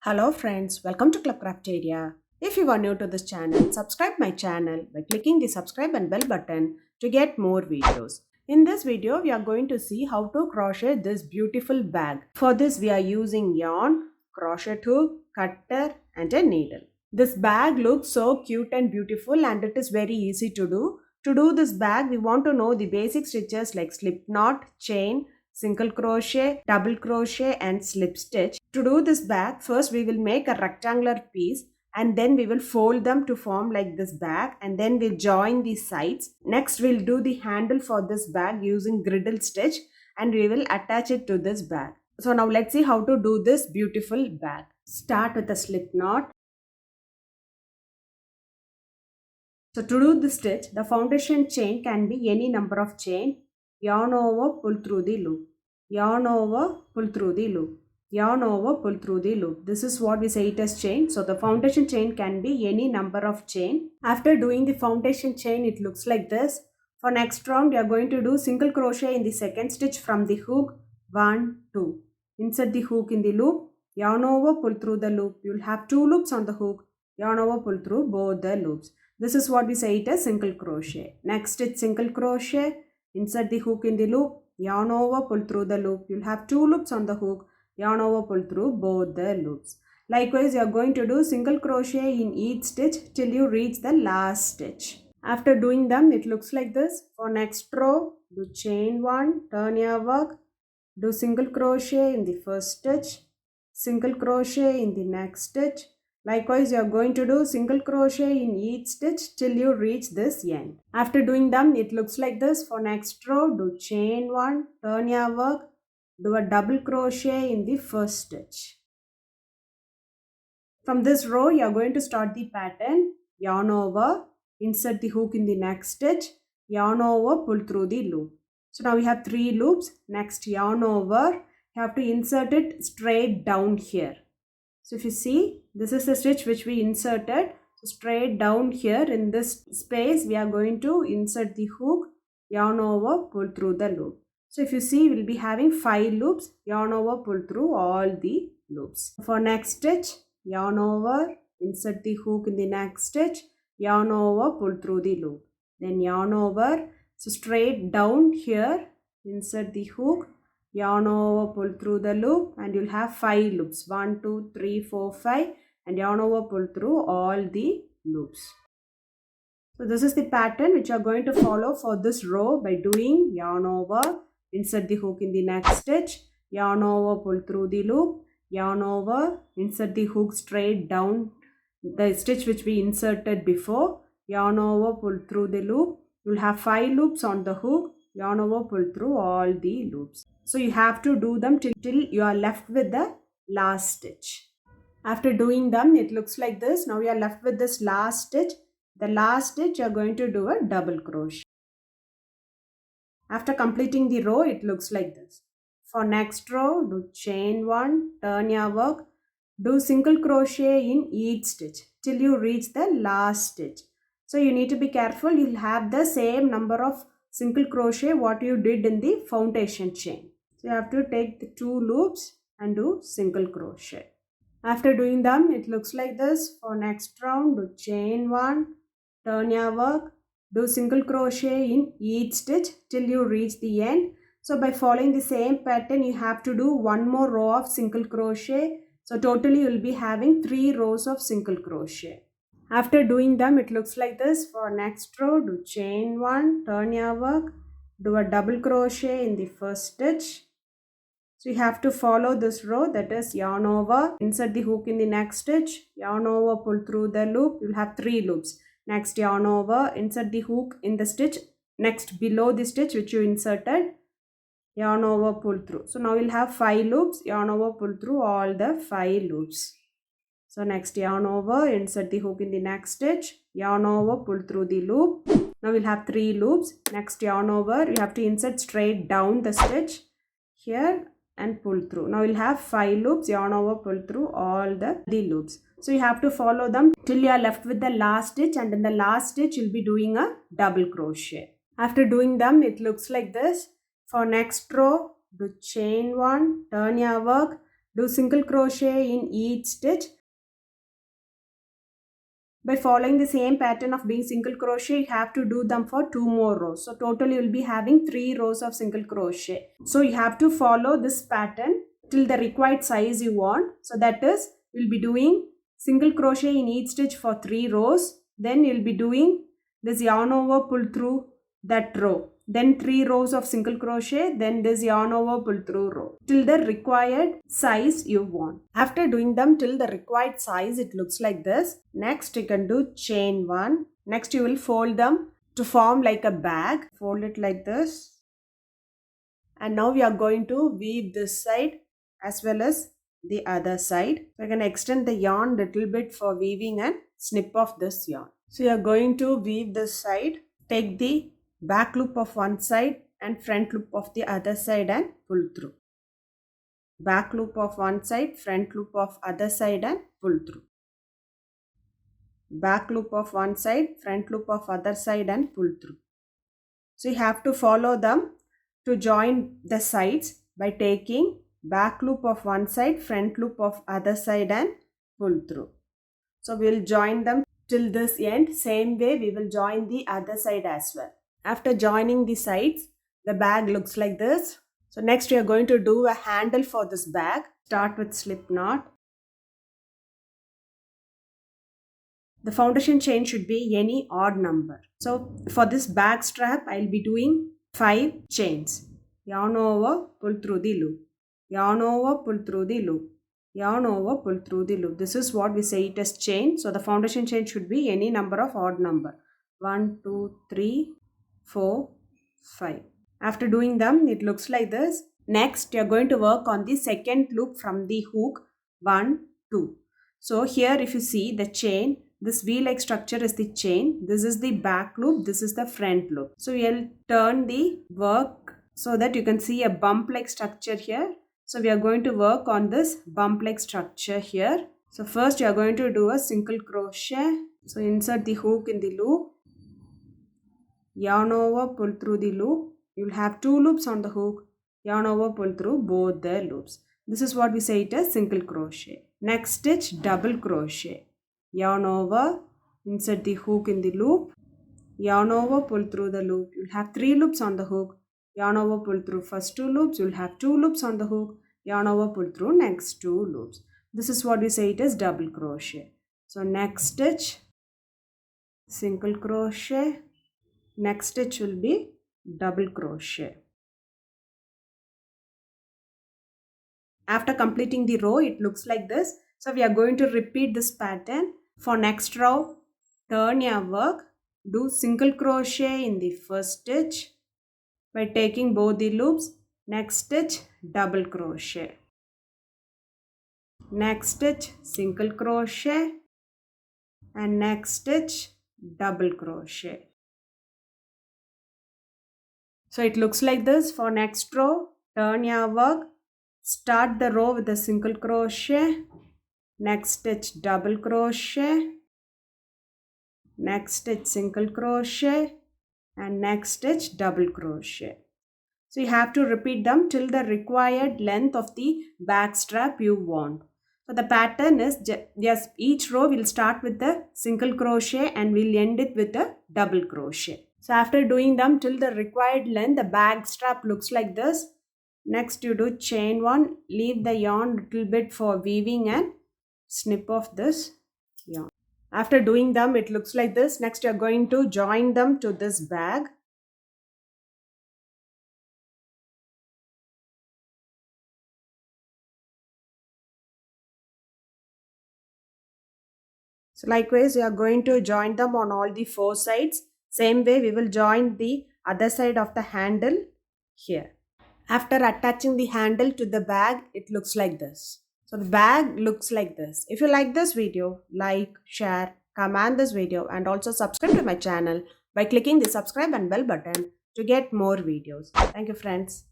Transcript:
Hello friends, welcome to Crafteria. If you are new to this channel, subscribe my channel by clicking the subscribe and bell button to get more videos. In this video, we are going to see how to crochet this beautiful bag. For this, we are using yarn, crochet hook, cutter and a needle. This bag looks so cute and beautiful and it is very easy to do. To do this bag, we want to know the basic stitches like slip knot, chain, single crochet, double crochet and slip stitch. To do this bag, first we will make a rectangular piece and then we will fold them to form like this bag and then we'll join the sides. Next we'll do the handle for this bag using griddle stitch and we will attach it to this bag. So now let's see how to do this beautiful bag. Start with a slip knot. So to do the stitch, the foundation chain can be any number of chain. Yarn over, pull through the loop. Yarn over, pull through the loop. Yarn over, pull through the loop. This is what we say it as chain. So the foundation chain can be any number of chain. After doing the foundation chain, it looks like this. For next round, we are going to do single crochet in the second stitch from the hook. 1, 2. Insert the hook in the loop. Yarn over, pull through the loop. You will have 2 loops on the hook. Yarn over, pull through both the loops. This is what we say it as single crochet. Next stitch single crochet. Insert the hook in the loop. Yarn over, pull through the loop. You'll have 2 loops on the hook. Yarn over, pull through both the loops. Likewise, you are going to do single crochet in each stitch till you reach the last stitch. After doing them, it looks like this. For next row, do chain 1, turn your work, do single crochet in the first stitch, single crochet in the next stitch. Likewise, you are going to do single crochet in each stitch till you reach this end. After doing them, it looks like this. For next row, do chain 1, turn your work, do a double crochet in the first stitch. From this row, you are going to start the pattern. Yarn over, insert the hook in the next stitch, yarn over, pull through the loop. So now we have 3 loops. Next, yarn over, you have to insert it straight down here. So if you see, this is the stitch which we inserted. So straight down here in this space, we are going to insert the hook, yarn over, pull through the loop. So if you see, we'll be having 5 loops, yarn over, pull through all the loops. For next stitch, yarn over, insert the hook in the next stitch, yarn over, pull through the loop. Then yarn over, so straight down here, insert the hook, yarn over, pull through the loop and you'll have 5 loops. 1, 2, 3, 4, 5 and yarn over, pull through all the loops. So this is the pattern which you are going to follow for this row by doing yarn over, insert the hook in the next stitch, yarn over, pull through the loop, yarn over, insert the hook straight down the stitch which we inserted before, yarn over, pull through the loop. You'll have 5 loops on the hook, yarn over, pull through all the loops. So you have to do them till you are left with the last stitch. After doing them, it looks like this. Now we are left with this last stitch. The last stitch you are going to do a double crochet. After completing the row, it looks like this. For next row, do chain 1, turn your work, do single crochet in each stitch till you reach the last stitch. So you need to be careful. You'll have the same number of single crochet what you did in the foundation chain. So you have to take the 2 loops and do single crochet. After doing them, it looks like this. For next round, do chain 1, turn your work, do single crochet in each stitch till you reach the end. So by following the same pattern, you have to do 1 more row of single crochet. So totally you will be having 3 rows of single crochet. After doing them, it looks like this. For next row, do chain 1, turn your work, do a double crochet in the first stitch. So you have to follow this row, that is yarn over, insert the hook in the next stitch, yarn over, pull through the loop. You'll have 3 loops. Next yarn over, insert the hook in the stitch next below the stitch which you inserted, yarn over, pull through. So now you'll have 5 loops, yarn over, pull through all the 5 loops. So next yarn over, insert the hook in the next stitch, yarn over, pull through the loop. Now we'll have 3 loops. Next yarn over, you have to insert straight down the stitch here and pull through. Now we'll have 5 loops, yarn over, pull through all the loops. So you have to follow them till you are left with the last stitch and in the last stitch you'll be doing a double crochet. After doing them, it looks like this. For next row, do chain 1, turn your work, Do single crochet in each stitch. By following the same pattern of doing single crochet, you have to do them for 2 more rows. So total you will be having 3 rows of single crochet. So you have to follow this pattern till the required size you want. So that is, you'll be doing single crochet in each stitch for 3 rows. Then you'll be doing this yarn over pull through that row. Then 3 rows of single crochet, then this yarn over pull through row till the required size you want. After doing them till the required size, it looks like this. Next you can do chain 1. Next you will fold them to form like a bag. Fold it like this. And now we are going to weave this side as well as the other side. So I can extend the yarn little bit for weaving and snip off this yarn. So you are going to weave this side. Take the back loop of one side and front loop of the other side and pull through. Back loop of one side, front loop of other side and pull through. Back loop of one side, front loop of other side and pull through. So you have to follow them to join the sides by taking back loop of one side, front loop of other side and pull through. So we will join them till this end. Same way we will join the other side as well. After joining the sides, the bag looks like this. So next we are going to do a handle for this bag. Start with slip knot. The foundation chain should be any odd number. So for this bag strap, I will be doing 5 chains. Yarn over, pull through the loop. Yarn over, pull through the loop. Yarn over, pull through the loop. This is what we say it as chain. So the foundation chain should be any number of odd number. 1, 2, 3, 4, 5. After doing them, it looks like this. Next, you are going to work on the second loop from the hook 1, 2. So here if you see the chain, this V-like structure is the chain. This is the back loop. This is the front loop. So we'll turn the work so that you can see a bump-like structure here. So we are going to work on this bump-like structure here. So first you are going to do a single crochet. So insert the hook in the loop. Yarn over, pull through the loop. You will have 2 loops on the hook. Yarn over, pull through both the loops. This is what we say it as single crochet. Next stitch, double crochet. Yarn over, insert the hook in the loop. Yarn over, pull through the loop. You will have 3 loops on the hook. Yarn over, pull through first 2 loops. You will have 2 loops on the hook. Yarn over, pull through next 2 loops. This is what we say it is double crochet. So next stitch, single crochet. Next stitch will be double crochet. After completing the row, it looks like this. So we are going to repeat this pattern. For next row, turn your work. Do single crochet in the first stitch by taking both the loops. Next stitch, double crochet. Next stitch, single crochet. And next stitch, double crochet. So it looks like this. For next row, turn your work. Start the row with a single crochet. Next stitch, double crochet. Next stitch, single crochet. And next stitch, double crochet. So you have to repeat them till the required length of the back strap you want. So the pattern is, yes, each row will start with the single crochet and we'll end it with a double crochet. So after doing them till the required length, the bag strap looks like this. Next you do chain 1, leave the yarn little bit for weaving and snip off this yarn. After doing them, it looks like this. Next you are going to join them to this bag. So likewise, we are going to join them on all the 4 sides. Same way, we will join the other side of the handle here. After attaching the handle to the bag, it looks like this. So the bag looks like this. If you like this video, like, share, comment this video and also subscribe to my channel by clicking the subscribe and bell button to get more videos. Thank you friends.